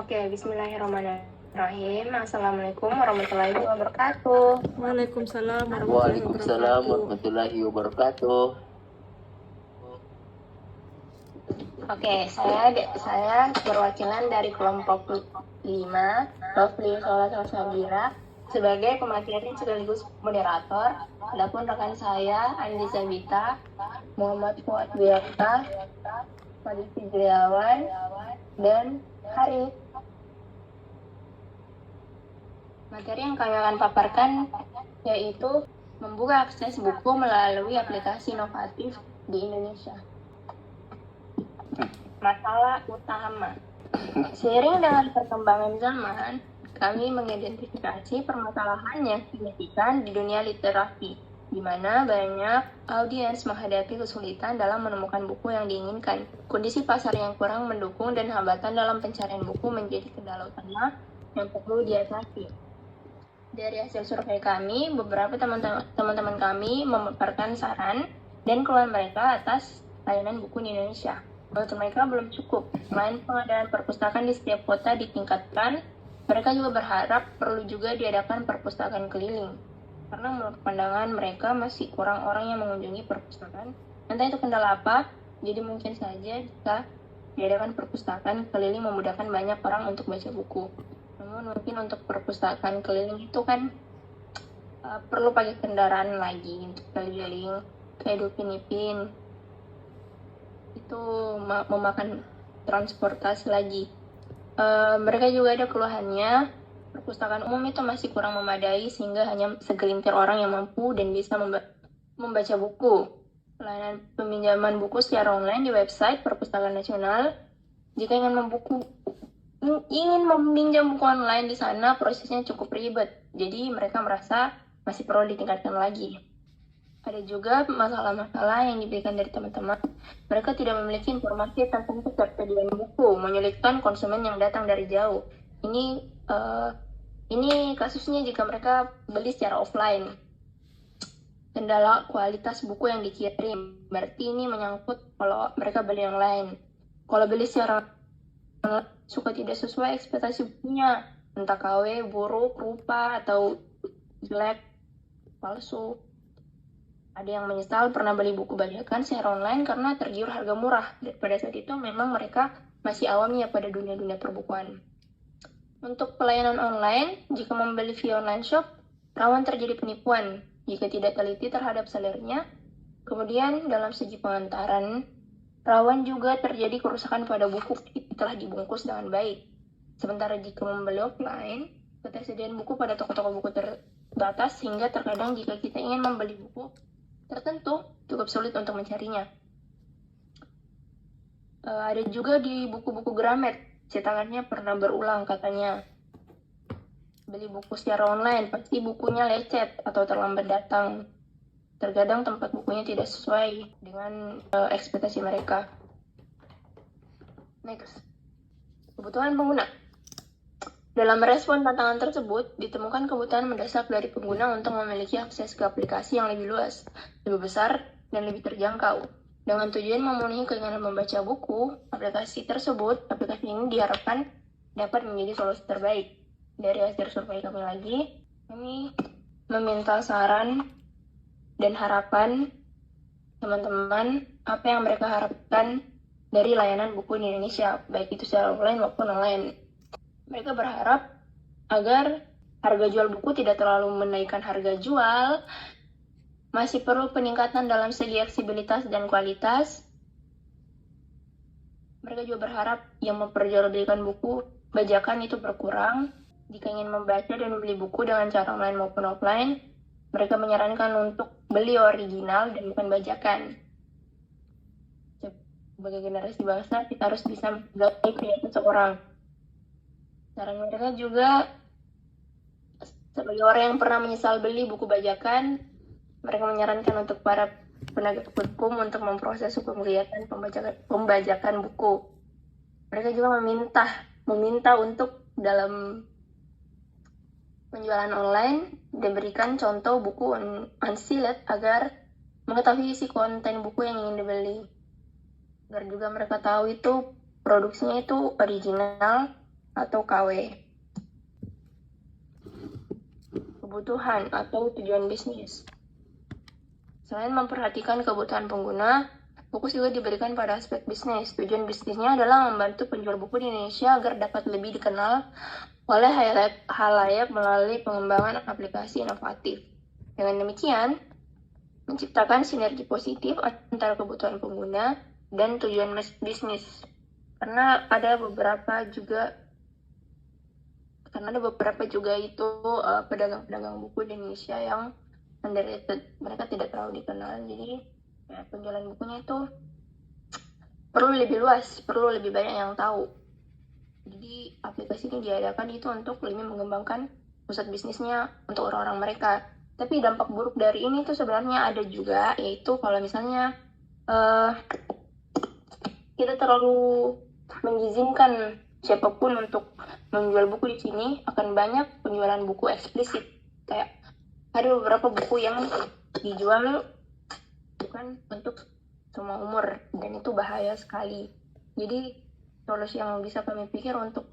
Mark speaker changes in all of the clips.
Speaker 1: Oke, bismillahirrahmanirrahim. Assalamualaikum warahmatullahi wabarakatuh.
Speaker 2: Waalaikumsalam
Speaker 3: Waalaikumsalam warahmatullahi wabarakatuh.
Speaker 1: Oke, saya perwakilan dari kelompok 5, Rofli Sholat Sabira, sebagai pemateri sekaligus moderator. Adapun rekan saya, Andi Sabita, Muhammad Fuad Biarta, Fadil Fijriawan, dan Harif. Materi yang kami akan paparkan yaitu membuka akses buku melalui aplikasi inovatif di Indonesia. Masalah utama. Seiring dengan perkembangan zaman, kami mengidentifikasi permasalahan yang signifikan di dunia literasi, di mana banyak audiens menghadapi kesulitan dalam menemukan buku yang diinginkan. Kondisi pasar yang kurang mendukung dan hambatan dalam pencarian buku menjadi kendala utama yang perlu diatasi. Dari hasil survei kami, beberapa teman-teman kami memaparkan saran dan keluhan mereka atas layanan buku di Indonesia. Menurut mereka belum cukup. Selain pengadaan perpustakaan di setiap kota ditingkatkan, mereka juga berharap perlu juga diadakan perpustakaan keliling. Karena menurut pandangan mereka masih kurang orang yang mengunjungi perpustakaan. Entah itu kendala apa, jadi mungkin saja jika diadakan perpustakaan keliling memudahkan banyak orang untuk baca buku. Namun mungkin untuk perpustakaan keliling itu kan perlu pakai kendaraan lagi untuk keliling kayak Upin Ipin. Itu memakan transportasi lagi. Mereka juga ada keluhannya, perpustakaan umum itu masih kurang memadai sehingga hanya segelintir orang yang mampu dan bisa membaca buku. Layanan peminjaman buku secara online di website Perpustakaan Nasional. Jika ingin meminjam buku online di sana, prosesnya cukup ribet. Jadi mereka merasa masih perlu ditingkatkan lagi. Ada juga masalah-masalah yang diberikan dari teman-teman. Mereka tidak memiliki informasi tentang ketersediaan buku, menyulitkan konsumen yang datang dari jauh. Ini kasusnya jika mereka beli secara offline. Kendala kualitas buku yang dikirim, berarti ini menyangkut kalau mereka beli online. Kalau beli secara online, suka tidak sesuai ekspektasi bukunya, entah KW, buruk, rupa, atau jelek, palsu. Ada yang menyesal pernah beli buku bajakan secara online karena tergiur harga murah. Dan pada saat itu memang mereka masih awamnya pada dunia-dunia perbukuan. Untuk pelayanan online, jika membeli via online shop, rawan terjadi penipuan jika tidak teliti terhadap sellernya. Kemudian dalam segi pengantaran, rawan juga terjadi kerusakan pada buku telah dibungkus dengan baik. Sementara jika membeli offline, ketersediaan buku pada toko-toko buku terbatas sehingga terkadang jika kita ingin membeli buku tertentu cukup sulit untuk mencarinya. Ada juga di buku-buku Gramet, cetakannya pernah berulang katanya. Beli buku secara online, pasti bukunya lecet atau terlambat datang. Terkadang tempat bukunya tidak sesuai dengan ekspektasi mereka. Next, kebutuhan pengguna. Dalam merespon tantangan tersebut, ditemukan kebutuhan mendesak dari pengguna untuk memiliki akses ke aplikasi yang lebih luas, lebih besar, dan lebih terjangkau. Dengan tujuan memenuhi keinginan membaca buku, aplikasi ini diharapkan dapat menjadi solusi terbaik. Dari hasil survei kami meminta saran dan harapan teman-teman apa yang mereka harapkan dari layanan buku di Indonesia, baik itu secara offline maupun online. Mereka berharap agar harga jual buku tidak terlalu menaikkan harga jual, masih perlu peningkatan dalam segi aksesibilitas dan kualitas. Mereka juga berharap yang memperjualbelikan buku bajakan itu berkurang. Jika ingin membaca dan membeli buku dengan cara online maupun offline, mereka menyarankan untuk beli original dan bukan bajakan. Sebagai generasi bangsa, kita harus bisa menghargai keyakinan seseorang. Saran mereka juga, sebagai orang yang pernah menyesal beli buku bajakan, mereka menyarankan untuk para penegak hukum untuk memproses hukum kegiatan pembajakan buku. Mereka juga meminta untuk dalam penjualan online diberikan contoh buku unsealed agar mengetahui isi konten buku yang ingin dibeli. Agar juga mereka tahu itu produksinya itu original atau KW. Kebutuhan atau tujuan bisnis. Selain memperhatikan kebutuhan pengguna, fokus juga diberikan pada aspek bisnis. Tujuan bisnisnya adalah membantu penjual buku di Indonesia agar dapat lebih dikenal oleh halayak melalui pengembangan aplikasi inovatif. Dengan demikian, menciptakan sinergi positif antara kebutuhan pengguna dan tujuan bisnis. Karena ada beberapa juga itu pedagang-pedagang buku di Indonesia yang underrated, mereka tidak terlalu dikenal. Jadi ya, penjualan bukunya itu perlu lebih luas, perlu lebih banyak yang tahu. Jadi aplikasi ini diadakan itu untuk lebih mengembangkan pusat bisnisnya untuk orang-orang mereka. Tapi dampak buruk dari ini tuh sebenarnya ada juga, yaitu kalau misalnya kita terlalu mengizinkan siapapun untuk menjual buku di sini, akan banyak penjualan buku eksplisit. Kayak ada beberapa buku yang dijual bukan untuk semua umur, dan itu bahaya sekali. Jadi solusi yang bisa kami pikir untuk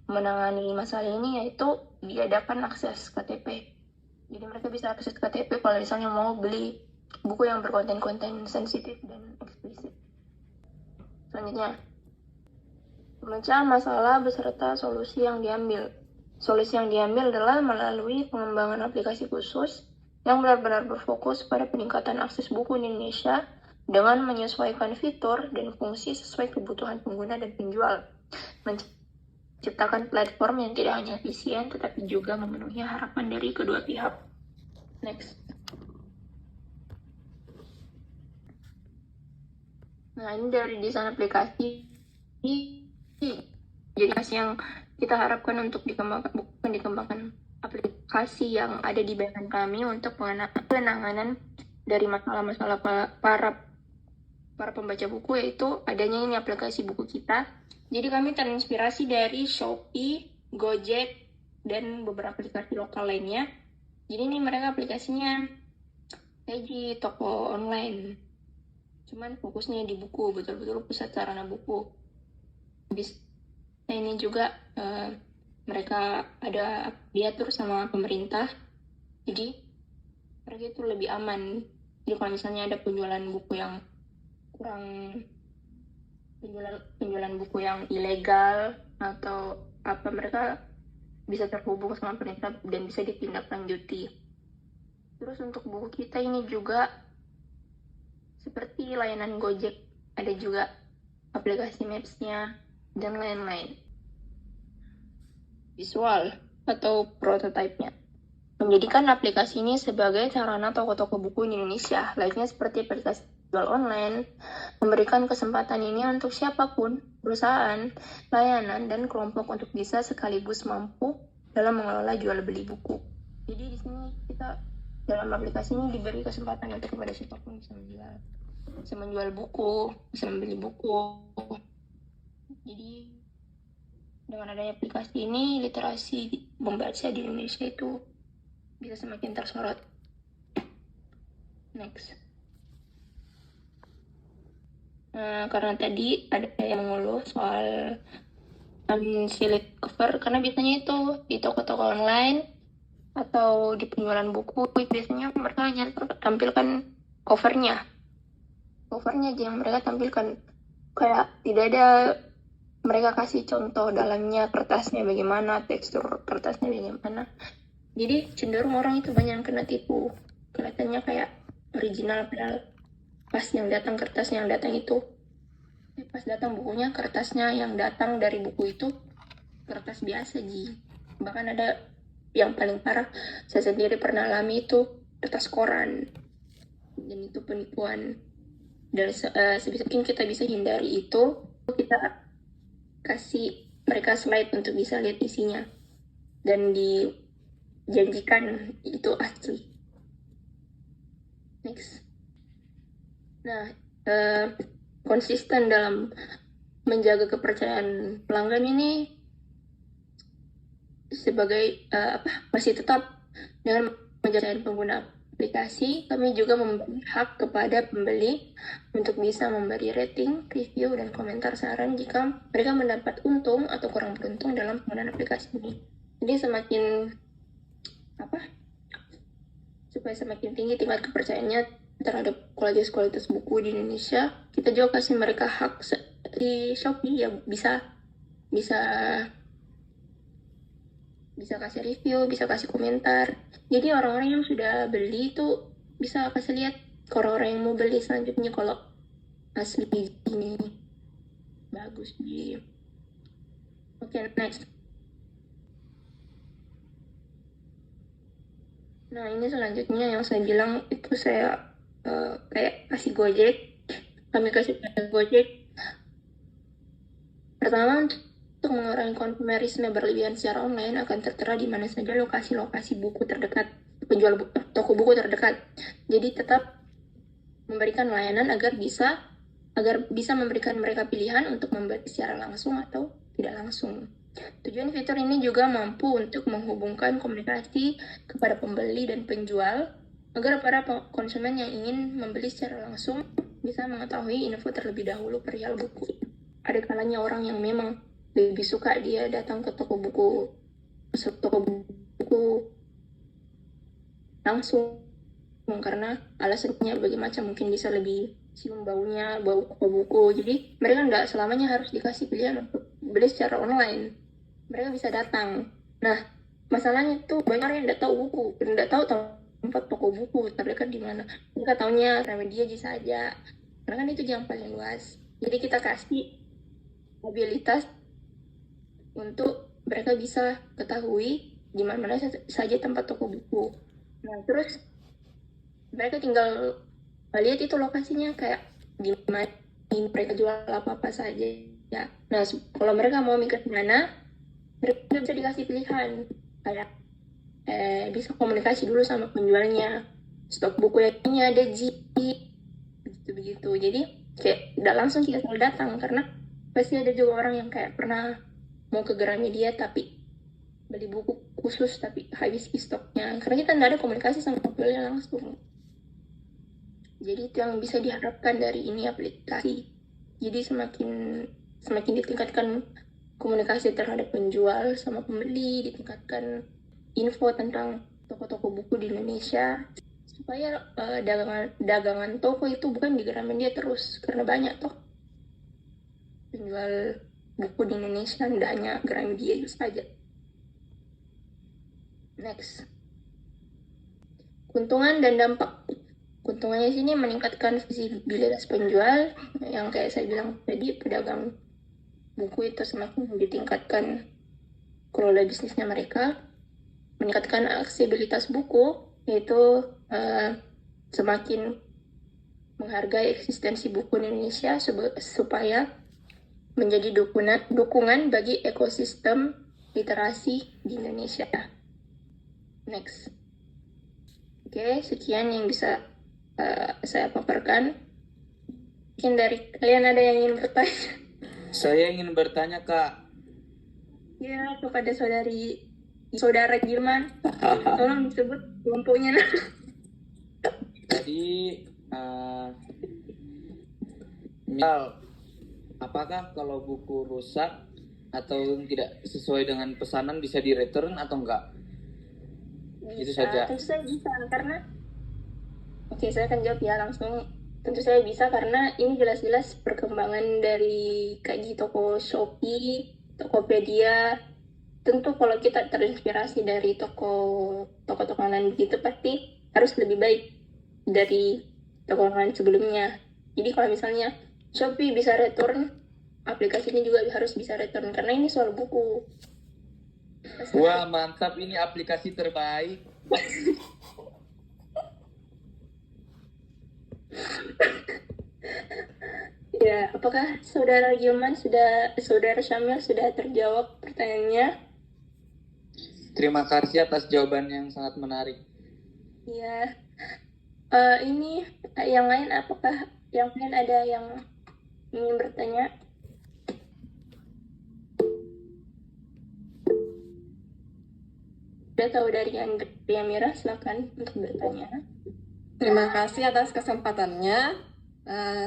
Speaker 1: menangani masalah ini yaitu diadakan akses KTP. Jadi mereka bisa akses KTP kalau misalnya mau beli buku yang berkonten-konten sensitif dan eksplisit. Selanjutnya, pemecahan masalah beserta solusi yang diambil. Solusi yang diambil adalah melalui pengembangan aplikasi khusus yang benar-benar berfokus pada peningkatan akses buku di Indonesia dengan menyesuaikan fitur dan fungsi sesuai kebutuhan pengguna dan penjual. Menciptakan platform yang tidak hanya efisien tetapi juga memenuhi harapan dari kedua pihak. Next. Nah, ini dari desain aplikasi. Jadi yang kita harapkan untuk dikembangkan aplikasi yang ada di bayangan kami untuk penanganan dari masalah-masalah para pembaca buku, yaitu adanya ini aplikasi buku kita. Jadi kami terinspirasi dari Shopee, Gojek, dan beberapa aplikasi lokal lainnya. Jadi ini mereka aplikasinya kayak di toko online, cuman fokusnya di buku, betul-betul pusat sarana buku. Nah, ini juga mereka ada diatur sama pemerintah, jadi mereka itu lebih aman. Jadi kalau misalnya ada penjualan buku yang penjualan buku yang ilegal atau apa, mereka bisa terhubung sama pemerintah dan bisa ditindaklanjuti. Terus untuk buku kita ini juga seperti layanan Gojek, ada juga aplikasi Maps-nya dan lain-lain. Visual atau prototipe-nya. Menjadikan aplikasi ini sebagai sarana toko-toko buku di Indonesia, layaknya seperti aplikasi jual online, memberikan kesempatan ini untuk siapapun, perusahaan, layanan, dan kelompok untuk bisa sekaligus mampu dalam mengelola jual beli buku. Jadi di sini kita dalam aplikasi ini diberi kesempatan untuk kepada siapapun bisa menjual buku, bisa membeli buku. Jadi dengan adanya aplikasi ini, literasi membaca di Indonesia itu bisa semakin tersorot. Next. Karena tadi ada yang mengeluh soal unsealed cover, karena biasanya itu di toko-toko online atau di penjualan buku, biasanya mereka hanya tampilkan covernya aja yang mereka tampilkan, kayak tidak ada mereka kasih contoh dalamnya, kertasnya bagaimana, tekstur kertasnya bagaimana. Jadi cenderung orang itu banyak yang kena tipu, kelihatannya kayak original, padahal pas yang datang kertasnya yang datang itu, pas datang bukunya, kertasnya yang datang dari buku itu kertas biasa ji. Bahkan ada yang paling parah, saya sendiri pernah alami itu kertas koran, dan itu penipuan. Dan sebisa mungkin kita bisa hindari itu, kita kasih mereka slide untuk bisa lihat isinya dan dijanjikan itu asli. Next. Nah, konsisten dalam menjaga kepercayaan pelanggan ini sebagai masih tetap dengan menjaga pengguna aplikasi, kami juga memberi hak kepada pembeli untuk bisa memberi rating, review, dan komentar saran jika mereka mendapat untung atau kurang beruntung dalam penggunaan aplikasi ini. Jadi supaya semakin tinggi tingkat kepercayaannya terhadap kualitas buku di Indonesia, kita juga kasih mereka hak di Shopee ya, bisa kasih review, bisa kasih komentar. Jadi orang-orang yang sudah beli itu bisa kasih lihat ke orang-orang yang mau beli selanjutnya kalau asli ini bagus di. Oke, next. Nah, ini selanjutnya yang saya bilang itu saya kayak kasih Gojek. Kami kasih Gojek. Pertama, untuk mengurangi konsumerisme berlebihan secara online akan tertera di mana saja lokasi-lokasi buku terdekat, penjual toko buku terdekat. Jadi tetap memberikan layanan agar bisa memberikan mereka pilihan untuk membeli secara langsung atau tidak langsung. Tujuan fitur ini juga mampu untuk menghubungkan komunikasi kepada pembeli dan penjual agar para konsumen yang ingin membeli secara langsung bisa mengetahui info terlebih dahulu perihal buku. Ada kalanya orang yang memang lebih suka dia datang ke toko buku langsung karena alasannya berbagai macam, mungkin bisa lebih cium baunya, bau toko buku. Jadi mereka nggak selamanya harus dikasih pilihan untuk beli secara online. Mereka bisa datang. Nah, masalahnya tuh banyak orang yang nggak tahu tempat toko buku terdekat di mana. Mereka taunya Gramedia saja, karena kan itu yang paling luas. Jadi kita kasih mobilitas untuk mereka bisa ketahui di mana saja tempat toko buku. Nah, terus mereka tinggal lihat itu lokasinya kayak di mana mereka jual apa saja ya. Nah, kalau mereka mau mikir kemana, mereka bisa dikasih pilihan kayak bisa komunikasi dulu sama penjualnya, stok buku yang ini ada begitu. Jadi kayak tidak langsung kita selalu datang, karena pasti ada juga orang yang kayak pernah mau ke Gramedia tapi beli buku khusus tapi habis stoknya, karena kita tidak ada komunikasi sama penjualnya langsung. Jadi itu yang bisa diharapkan dari ini aplikasi. Jadi semakin ditingkatkan komunikasi terhadap penjual sama pembeli, ditingkatkan info tentang toko-toko buku di Indonesia, supaya dagangan toko itu bukan di Gramedia terus, karena banyak toh penjual buku di Indonesia, tidak hanya Gramedia itu saja. Next, keuntungan dan dampak. Keuntungannya sini meningkatkan visibilitas penjual, yang kayak saya bilang tadi, pedagang buku itu semakin ditingkatkan kelola bisnisnya mereka. Meningkatkan aksesibilitas buku, yaitu semakin menghargai eksistensi buku di Indonesia supaya menjadi dukungan bagi ekosistem literasi di Indonesia. Next. Oke, sekian yang bisa saya paparkan. Mungkin dari kalian ada yang ingin bertanya?
Speaker 2: Saya ingin bertanya, Kak.
Speaker 1: Ya, kepada saudara Gilman. Tolong disebut kelompoknya.
Speaker 2: Jadi, misal, apakah kalau buku rusak atau tidak sesuai dengan pesanan bisa di-return atau enggak? Itu saja.
Speaker 1: Tentu saja bisa, karena saya akan jawab ya langsung. Tentu saja bisa, karena ini jelas-jelas perkembangan dari kayak toko Shopee, Tokopedia. Tentu kalau kita terinspirasi dari toko-toko online begitu, pasti harus lebih baik dari toko online sebelumnya. Jadi kalau misalnya Shopee bisa return, aplikasi ini juga harus bisa return, karena ini soal buku.
Speaker 2: Wah, mantap, ini aplikasi terbaik.
Speaker 1: Ya, apakah saudara Syamil sudah terjawab pertanyaannya?
Speaker 2: Terima kasih atas jawaban yang sangat menarik.
Speaker 1: Ya, ini yang lain, apakah yang lain ada yang ingin bertanya? Sudah tahu dari Andrea Mira, silakan untuk bertanya.
Speaker 4: Terima kasih atas kesempatannya.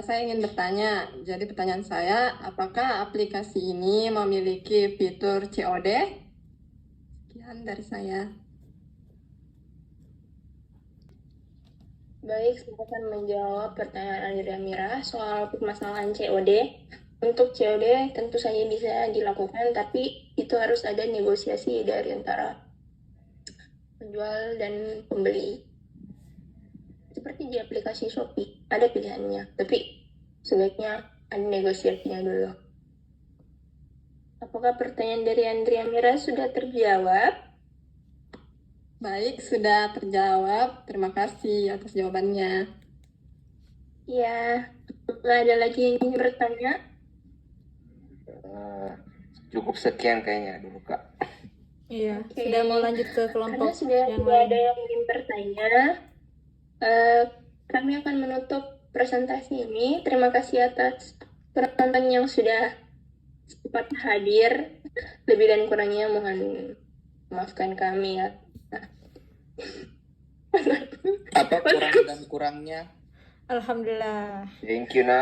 Speaker 4: Saya ingin bertanya, jadi pertanyaan saya, apakah aplikasi ini memiliki fitur COD? Sekian dari saya.
Speaker 1: Baik, saya akan menjawab pertanyaan Andrea Mira soal permasalahan COD. Untuk COD tentu saja bisa dilakukan, tapi itu harus ada negosiasi dari antara penjual dan pembeli. Seperti di aplikasi Shopee, ada pilihannya, tapi sebaiknya ada negosiasinya dulu. Apakah pertanyaan dari Andrea Mira sudah terjawab?
Speaker 4: Baik, sudah terjawab. Terima kasih atas jawabannya.
Speaker 1: Ya, apakah ada lagi yang ingin bertanya?
Speaker 3: Cukup sekian kayaknya dulu Kak.
Speaker 5: Iya,
Speaker 1: Oke.
Speaker 5: sudah mau lanjut ke
Speaker 1: Karena
Speaker 5: kelompok
Speaker 1: sudah
Speaker 5: yang
Speaker 1: tidak ada
Speaker 5: lain.
Speaker 1: yang ingin bertanya, kami akan menutup presentasi ini. Terima kasih atas penonton yang sudah sempat hadir. Lebih dan kurangnya mohon maafkan kami ya.
Speaker 2: Apa kurang dan kurangnya?
Speaker 5: Alhamdulillah.
Speaker 3: Thank you, Nak.